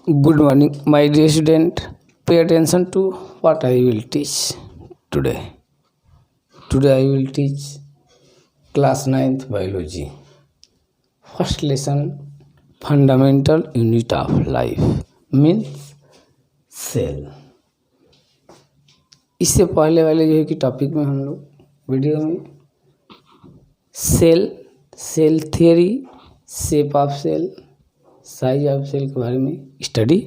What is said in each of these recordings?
Good morning, my dear student. Pay attention to what I will teach today. Today I will teach class 9th biology. First lesson, fundamental unit of life means cell. इससे पहले वाले जो है कि topic में हम लोग video में cell theory, shape of cell, size of cell के बारे में स्टडी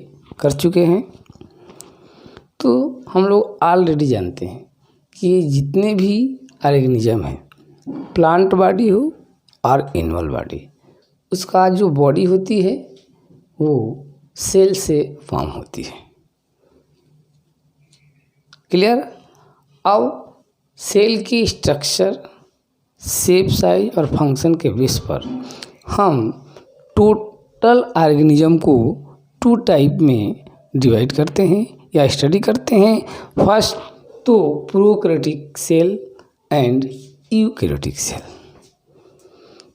कर चुके हैं। तो हम लोग ऑलरेडी जानते हैं कि जितने भी ऑर्गेनिज्म हैं, प्लांट बॉडी हो और एनिमल बॉडी, उसका जो बॉडी होती है वो सेल से फॉर्म होती है। क्लियर? अब सेल की स्ट्रक्चर, शेप, साइज और फंक्शन के बेस पर हम टोटल ऑर्गेनिज्म को 2 टाइप में डिवाइड करते हैं या स्टडी करते हैं। फर्स्ट तो prokaryotic cell and eukaryotic cell.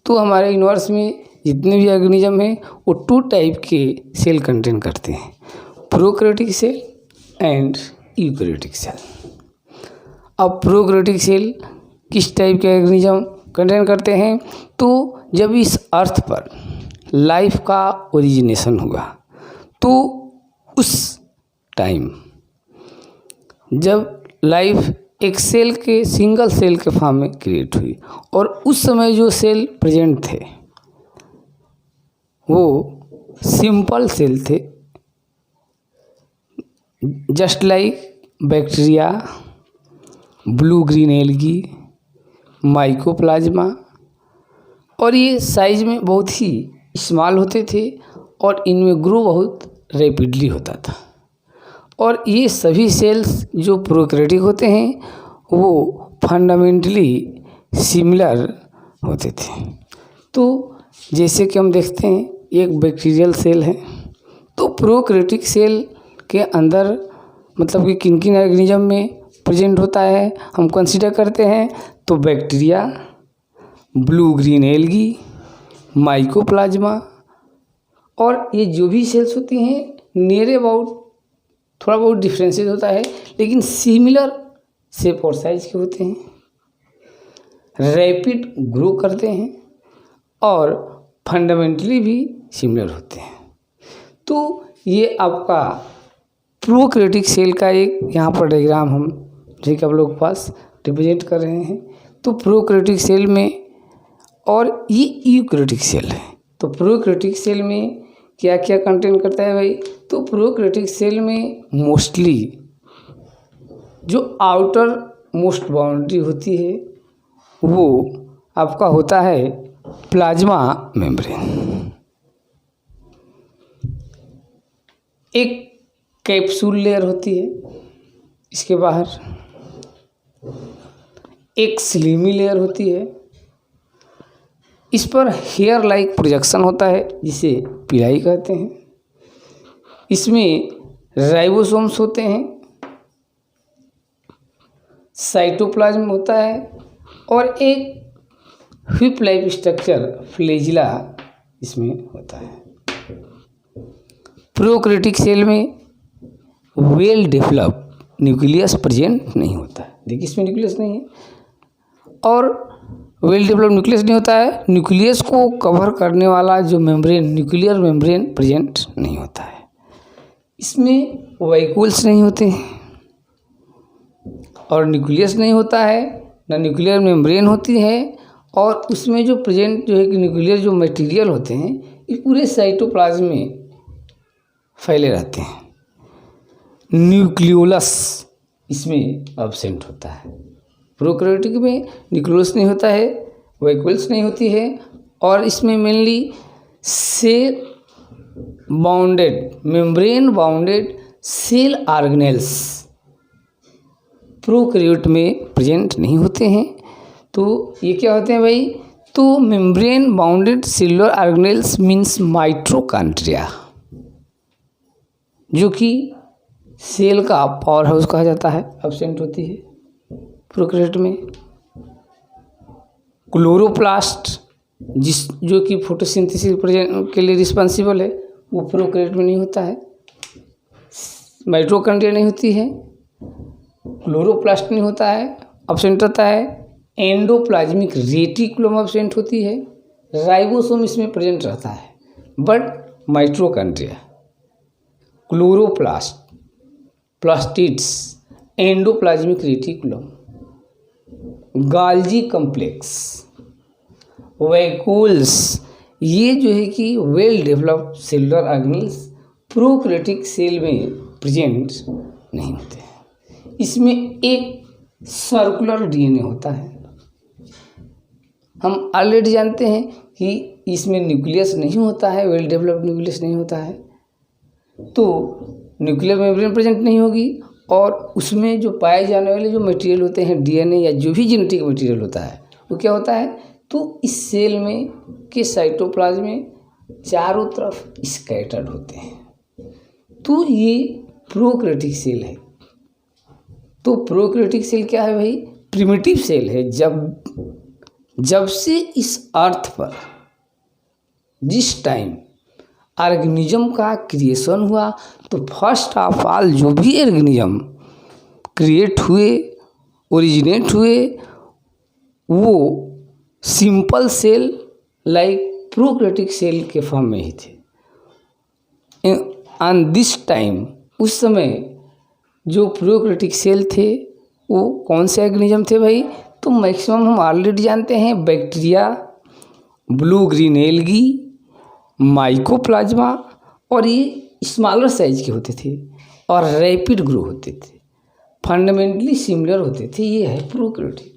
तो हमारे यूनिवर्स में जितने भी ऑर्गेनिज्म हैं वो 2 टाइप के सेल कंटेन करते हैं, prokaryotic cell and eukaryotic cell. अब प्रोकैरियोटिक सेल किस टाइप के ऑर्गेनिज्म कंटेन करते हैं? तो जब इस अर्थ पर लाइफ का ओरिजिनेशन हुआ तो उस टाइम जब लाइफ एक सेल के, सिंगल सेल के फॉर्म में क्रिएट हुई और उस समय जो सेल प्रेजेंट थे वो सिंपल सेल थे, just like bacteria, blue green algae, mycoplasma, और ये साइज में बहुत ही स्मॉल होते थे और इनमें ग्रो बहुत रैपिडली होता था। और ये सभी सेल्स जो प्रोकैरियोटिक होते हैं वो फंडामेंटली सिमिलर होते थे। तो जैसे कि हम देखते हैं एक बैक्टीरियल सेल है, तो प्रोकैरियोटिक सेल के अंदर मतलब कि किन किन ऑर्गेनिज्म में प्रेजेंट होता है हम कंसीडर करते हैं। तो bacteria, blue green algae, mycoplasma, और ये जो भी सेल्स होती हैं नियर अबाउट थोड़ा बहुत डिफरेंसेस होता है लेकिन सिमिलर शेप और साइज के होते हैं, रैपिड ग्रो करते हैं और फंडामेंटली भी सिमिलर होते हैं। तो ये आपका प्रोकैरियोटिक सेल का एक यहाँ पर डायग्राम हम जो कि आप लोगों के पास रिप्रेजेंट कर रहे हैं। तो प्रोकैरियोटिक सेल में, और ये यूकैरियोटिक सेल है। तो प्रोकैरियोटिक सेल में क्या क्या कंटेन करता है भाई? तो प्रोकैरियोटिक सेल में मोस्टली जो आउटर मोस्ट बाउंड्री होती है वो आपका होता है प्लाज्मा मेम्ब्रेन। एक कैप्सूल लेयर होती है, इसके बाहर एक स्लिमी लेयर होती है, इस पर हेयर लाइक प्रोजेक्शन होता है जिसे पिलाई कहते हैं। इसमें राइबोसोम्स होते हैं, साइटोप्लाज्म होता है और एक व्हिप लाइक स्ट्रक्चर फ्लैजिला इसमें होता है। प्रोकैरियोटिक सेल में वेल डेवलप न्यूक्लियस प्रेजेंट नहीं होता है। देखिए इसमें न्यूक्लियस नहीं है और वेल डेवलप न्यूक्लियस नहीं होता है। न्यूक्लियस को कवर करने वाला जो मेम्ब्रेन, न्यूक्लियर मेम्ब्रेन प्रेजेंट नहीं होता है। इसमें वैक्यूल्स नहीं होते हैं और न्यूक्लियस नहीं होता है, ना न्यूक्लियर मेम्ब्रेन होती है, और उसमें जो प्रेजेंट जो है कि न्यूक्लियर जो मटेरियल होते हैं ये पूरे साइटोप्लाज्म में फैले रहते हैं। न्यूक्लियोलस इसमें एब्सेंट होता है। प्रोकैरियोटिक में न्यूक्लियस नहीं होता है, वैक्यूल्स नहीं होती है, और इसमें mainly cell bounded, membrane bounded cell organelles prokaryote में प्रेजेंट नहीं होते हैं। तो ये क्या होते हैं भाई? तो membrane bounded cellular organelles means mitochondria, जो कि सेल का पावर हाउस कहा जाता है, एब्सेंट होती है प्रोकैरियोट में। क्लोरोप्लास्ट जो कि फोटोसिंथेसिस के लिए रिस्पॉन्सिबल है वो प्रोकैरियोट में नहीं होता है। माइटोकॉन्ड्रिया नहीं होती है, क्लोरोप्लास्ट नहीं होता है, एब्सेंट रहता है, एंडोप्लाज्मिक रेटिकुलम एब्सेंट होती है, राइबोसोम इसमें प्रेजेंट रहता है, but mitochondria, chloroplast, plastids, endoplasmic reticulum, Golgi complex, vacuoles, ये जो है कि well developed cellular organelles prokaryotic cell में प्रेजेंट नहीं होते हैं। इसमें एक सर्कुलर डीएनए होता है। हम ऑलरेडी जानते हैं कि इसमें न्यूक्लियस नहीं होता है, वेल डेवलप्ड न्यूक्लियस नहीं होता है, तो न्यूक्लियर मेम्ब्रेन प्रेजेंट नहीं होगी और उसमें जो पाए जाने वाले जो मटेरियल होते हैं डीएनए या जो भी जेनेटिक मटेरियल होता है वो क्या होता है, तो इस सेल में के साइटोप्लाज्म में चारों तरफ स्कैटर्ड होते हैं। तो ये प्रोकैरियोटिक सेल है। तो प्रोकैरियोटिक सेल क्या है भाई? प्रिमिटिव सेल है। जब से इस अर्थ पर जिस टाइम ऑर्गेनिज्म का क्रिएशन हुआ तो फर्स्ट ऑफ ऑल जो भी ऑर्गेनिज्म क्रिएट हुए, ओरिजिनेट हुए, वो simple cell like prokaryotic cell के फॉर्म में ही थे। ऑन दिस टाइम, उस समय जो प्रोकैरियोटिक सेल थे वो कौन से ऑर्गेनिज्म थे भाई? तो मैक्सिमम हम ऑलरेडी जानते हैं, bacteria, blue green algae, mycoplasma, और ये स्मॉलर साइज के होते थे और रैपिड ग्रो होते थे, फंडामेंटली सिमिलर होते थे। ये है प्रोकैरियोटिक,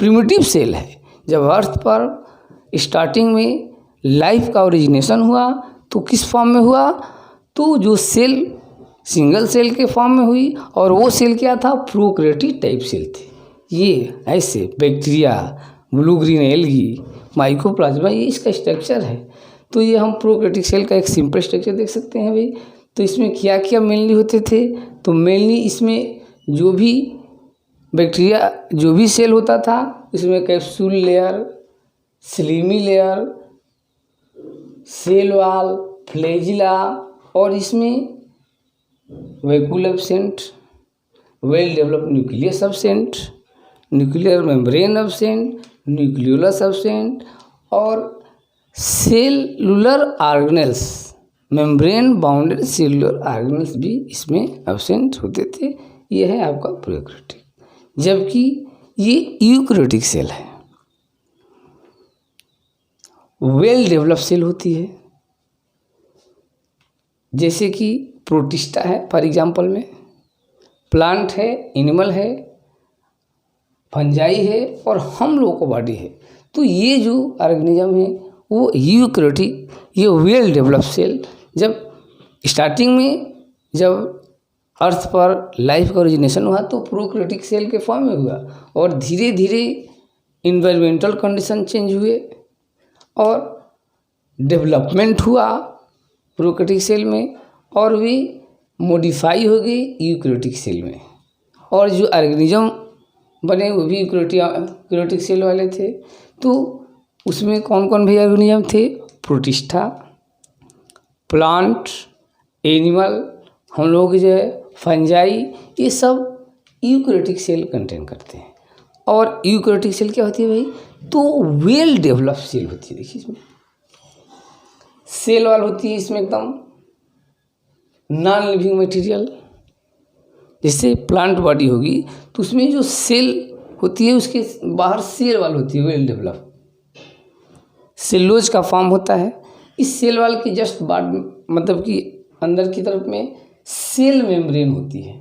प्रिमिटिव सेल है। जब अर्थ पर स्टार्टिंग में लाइफ का ओरिजिनेशन हुआ तो किस फॉर्म में हुआ? तो जो सेल सिंगल सेल के फॉर्म में हुई और वो सेल क्या था? प्रोकैरियोटिक टाइप सेल थे। ये ऐसे bacteria, blue green algae, mycoplasma, ये इसका स्ट्रक्चर है। तो ये हम प्रोकैरियोटिक सेल का एक सिंपल स्ट्रक्चर देख सकते हैं भाई। तो इसमें क्या क्या मेनली होते थे? तो मेनली इसमें जो भी बैक्टीरिया, जो भी सेल होता था, इसमें capsule layer, slimy layer, cell wall, flagella, और इसमें vacuole absent, well developed nucleus absent, nuclear membrane absent, nucleolus absent, और cellular organelles, membrane bounded cellular organelles भी इसमें एब्सेंट होते थे। ये है आपका प्रोकैरियोटिक, जबकि ये यूकैरियोटिक सेल है। वेल डेवलप्ड सेल होती है, जैसे कि प्रोटिस्टा है फॉर एग्जांपल में, प्लांट है, एनिमल है, फंजाई है, और हम लोगों को बॉडी है। तो ये जो ऑर्गेनिज्म है वो यूकैरियोटिक, ये वेल डेवलप्ड सेल। जब स्टार्टिंग में जब अर्थ पर लाइफ का ओरिजिनेशन हुआ तो प्रोकैरियोटिक सेल के फॉर्म में हुआ, और धीरे धीरे इन्वायरमेंटल कंडीशन चेंज हुए और डेवलपमेंट हुआ प्रोकैरियोटिक सेल में, और वे मॉडिफाई हो गई यूकैरियोटिक सेल में, और जो ऑर्गेनिज्म बने वो भी यूकैरियोटिक सेल वाले थे। तो उसमें कौन कौन भी ऑर्गेनिज्म थे? प्रोटिस्टा, प्लांट, एनिमल, हम लोग जो है फंजाई, ये सब यूकैरियोटिक सेल कंटेन करते हैं। और यूकैरियोटिक सेल क्या होती है भाई? तो वेल डेवलप्ड सेल होती है। देखिए इसमें सेल वॉल होती है, इसमें एकदम नॉन लिविंग मटेरियल। जैसे प्लांट बॉडी होगी तो उसमें जो सेल होती है उसके बाहर सेल वॉल होती है, वेल डेवलप्ड सेलुलोज का फॉर्म होता है। इस सेल वॉल की जस्ट बाद, मतलब कि अंदर की तरफ में सेल मेम्ब्रेन होती है।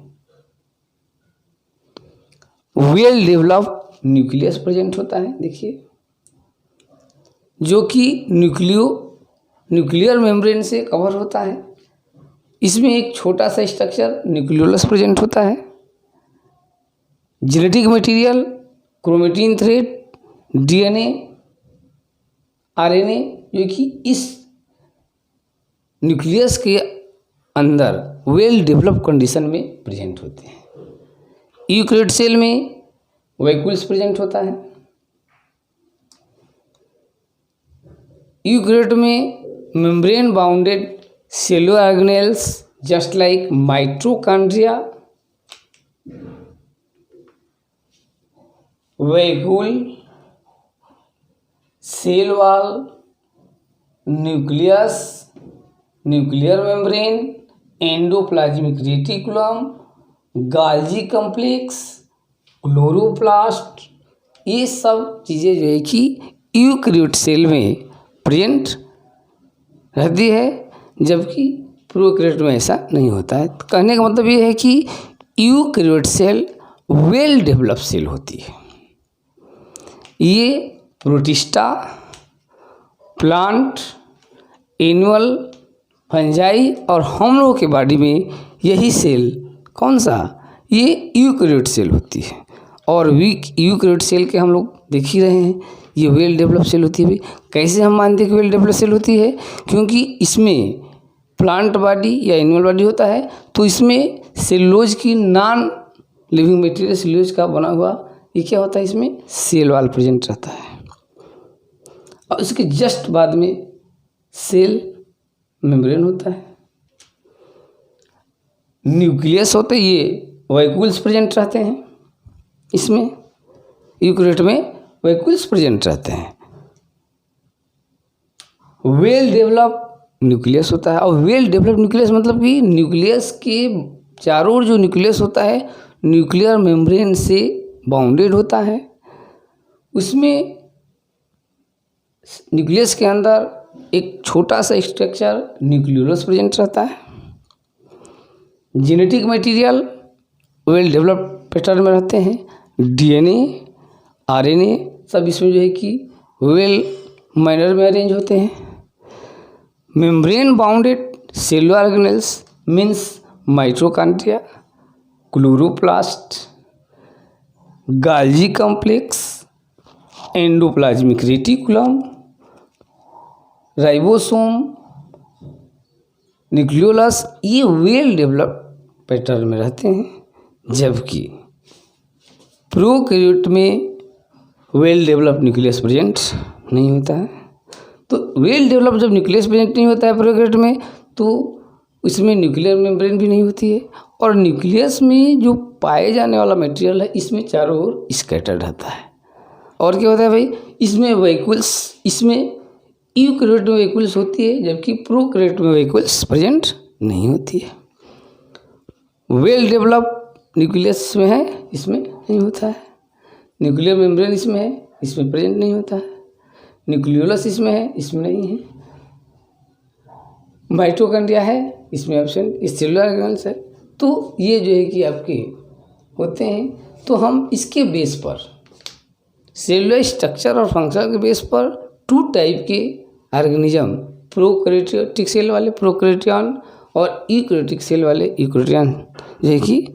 वेल डेवलप्ड न्यूक्लियस प्रेजेंट होता है, देखिए, जो कि न्यूक्लियर मेम्ब्रेन से कवर होता है। इसमें एक छोटा सा स्ट्रक्चर न्यूक्लियोलस प्रेजेंट होता है। Genetic material, chromatin thread, DNA, RNA, जो कि इस न्यूक्लियस के अंदर वेल डेवलप्ड कंडीशन में प्रेजेंट होते हैं। यूकैरियोटिक सेल में वैक्यूल्स प्रेजेंट होता है। यूकैरियोट में membrane bounded cellular organelles just like mitochondria, vacuole, cell wall, nucleus, nuclear membrane, endoplasmic reticulum, Golgi complex, chloroplast, ये सब चीज़ें जो है कि यूकैरियोट सेल में प्रेजेंट रहती है, जबकि प्रोकैरियोट में ऐसा नहीं होता है। तो कहने का मतलब ये है कि eukaryote cell well develop cell होती है। ये प्रोटिस्टा, प्लांट, एनिमल, फंजाई और हम लोगों के बॉडी में यही सेल कौन सा, ये यूकैरियोट सेल होती है। और यूकैरियोट सेल के हम लोग देख ही रहे हैं, ये वेल डेवलप सेल होती है। कैसे हम मानते हैं कि वेल डेवलप सेल होती है, क्योंकि इसमें प्लांट बॉडी या एनिमल बॉडी होता है, तो इसमें सेलुलोज की नॉन लिविंग मटेरियल सेलुलोज का बना हुआ ये क्या होता है, इसमें सेल वॉल प्रेजेंट रहता है। और उसके जस्ट बाद में सेल मेम्ब्रेन होता है, न्यूक्लियस होते, ये वैक्यूल्स प्रेजेंट रहते हैं। इसमें यूकैरियोट में वैक्यूल्स प्रेजेंट रहते हैं। वेल डेवलप न्यूक्लियस होता है। और वेल डेवलप न्यूक्लियस मतलब कि न्यूक्लियस के चारों ओर जो न्यूक्लियस होता है न्यूक्लियर मेम्ब्रेन से बाउंडेड होता है। उसमें न्यूक्लियस के अंदर एक छोटा सा स्ट्रक्चर न्यूक्लियोलस प्रेजेंट रहता है। Genetic material well develop pattern में रहते हैं। डीएनए, आरएनए सब इसमें जो है कि वेल मैनर में अरेंज होते हैं। Membrane bounded cellular organelles means mitochondria, chloroplast, गाल्जी complex, endoplasmic reticulum, ribosome, nucleolus, ये वेल डेवलप पैटर्न में रहते हैं। जबकि प्रोकैरियोट में वेल डेवलप न्यूक्लियस प्रेजेंट नहीं होता है। तो वेल डेवलप जब न्यूक्लियस प्रेजेंट नहीं होता है प्रोकैरियोट में, तो इसमें न्यूक्लियर मेम्ब्रेन भी नहीं होती है। और न्यूक्लियस में जो पाए जाने वाला मटेरियल है इसमें चारों ओर स्कैटर्ड रहता है। और क्या होता है भाई, इसमें वैक्यूल्स, इसमें यूकैरियोट में वैक्यूल्स होती है, जबकि प्रोकैरियोट में वैक्यूल्स प्रेजेंट नहीं होती है। वेल डेवलप न्यूक्लियस में है, इसमें नहीं होता है। न्यूक्लियर मेम्ब्रेन इसमें है, इसमें प्रेजेंट नहीं होता है। न्यूक्लियोलस इसमें है, इसमें नहीं है। माइटोकॉन्ड्रिया है, इसमें एब्सेंट। सेलुलर ऑर्गेनेल्स है। तो ये जो है कि आपके होते हैं। तो हम इसके बेस पर सेलुलर स्ट्रक्चर और फंक्शन के बेस पर टू टाइप के ऑर्गेनिज्म, प्रोकैरियोटिक सेल वाले प्रोकैरियोटियन और यूकैरियोटिक सेल वाले यूकैरियोटियन जो है कि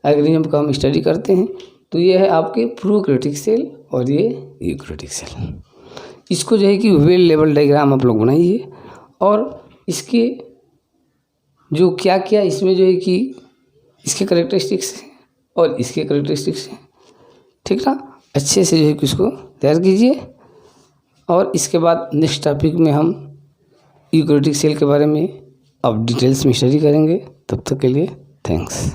ऑर्गेनिज्म का हम स्टडी करते हैं। तो ये है आपके प्रोकैरियोटिक सेल और ये यूकैरियोटिक सेल। इसको जो है कि वेल लेवल डायग्राम आप लोग बनाइए और इसके जो क्या क्या इसमें जो है कि इसके कैरेक्टरिस्टिक्स हैं और इसके कैरेक्टरिस्टिक्स हैं, ठीक ना। अच्छे से जो है कि इसको तैयार कीजिए। और इसके बाद नेक्स्ट टॉपिक में हम यूकैरियोटिक सेल के बारे में अब डिटेल्स में स्टडी करेंगे। तब तक के लिए थैंक्स।